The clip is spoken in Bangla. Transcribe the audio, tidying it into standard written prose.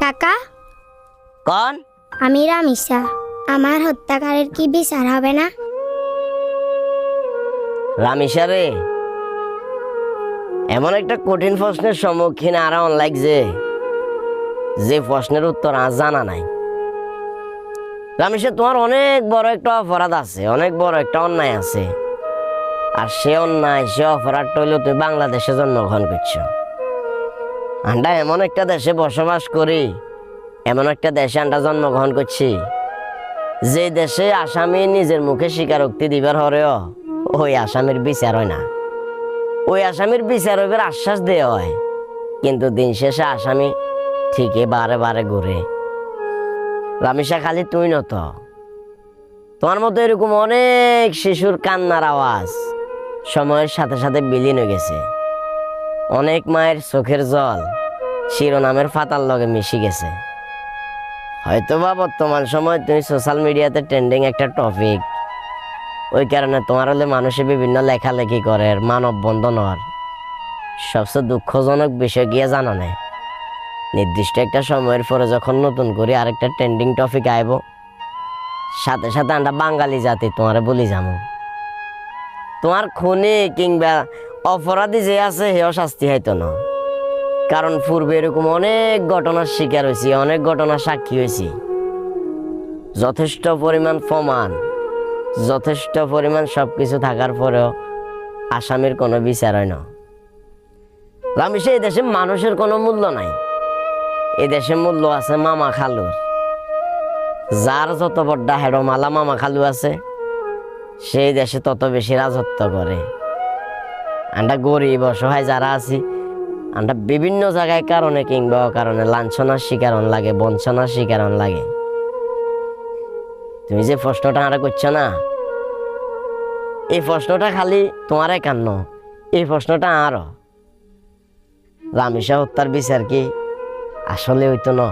কাকা, কন? আমি রামিসা। আমার হত্যাকারীর কি বিচার হবে না? রামিসা রে, এমন একটা কঠিন প্রশ্নের সম্মুখীন আর লাগছে যে প্রশ্নের উত্তর আজ জানা নাই। রামিসা, তোমার অনেক বড় একটা অপরাধ আছে, অনেক বড় একটা অন্যায় আছে। আর সে অন্যায়, সে অপরাধটা হইল তুমি বাংলাদেশে জন্মগ্রহণ করছো। আমরা এমন একটা দেশে বসবাস করি, এমন একটা দেশে আমরা জন্মগ্রহণ করছি যে দেশে আসামি নিজের মুখে স্বীকারোক্তি দিবার হরেও ওই আসামির বিচার হয় না। ওই আসামির বিচার হইবার আশ্বাস দেওয়া হয়, কিন্তু দিন শেষে আসামি ঠিকই বারে বারে ঘুরে। রামিসা, খালি তুই নত, তোমার মতো এরকম অনেক শিশুর কান্নার আওয়াজ সময়ের সাথে সাথে বিলীন হয়ে গেছে। অনেক মায়ের চোখের জল শিরোনামের পাতার লগে মিশে গেছে। হয়তোবা বর্তমান সময় তুমি সোশ্যাল মিডিয়াতে ট্রেন্ডিং একটা টপিক, ওই কারণে তোমার হলে মানুষে বিভিন্ন লেখালেখি করে। মানববন্ধন হওয়ার সবচেয়ে দুঃখজনক বিষয় গিয়ে জানা নেই, নির্দিষ্ট একটা সময়ের পরে যখন নতুন করে আরেকটা ট্রেন্ডিং টপিক আইব, সাথে সাথে আমরা বাঙালি জাতি তোমারে বলি যাবো। তোমার খুনি কিংবা অপরাধী যে আছে হেও শাস্তি হয়তো না, কারণ পূর্বে এরকম অনেক ঘটনার শিকার হয়েছি, অনেক ঘটনার সাক্ষী হয়েছি। যথেষ্ট পরিমাণ প্রমাণ, যথেষ্ট পরিমাণ সবকিছু থাকার পরেও আসামির কোনো বিচার হয় না। রামিসা, এই দেশে মানুষের কোনো মূল্য নাই, এই দেশে মূল্য আছে মামা খালুর। যার যত বড় হেডমালা মামা খালু আছে, সেই দেশে তত বেশি রাজত্ব করে। আমরা গরিব অসহায় যারা আছি, আমরা বিভিন্ন জায়গায় কারণে কিংবা কারণে লাঞ্ছনার শিকার লাগে, বঞ্চনার শিকার লাগে। তুমি যে প্রশ্নটা আমরা করছো না, এই প্রশ্নটা খালি তোমার একান্ন, এই প্রশ্নটা আরো। রামিসা হত্যার বিচার কি আসলে হইতো না?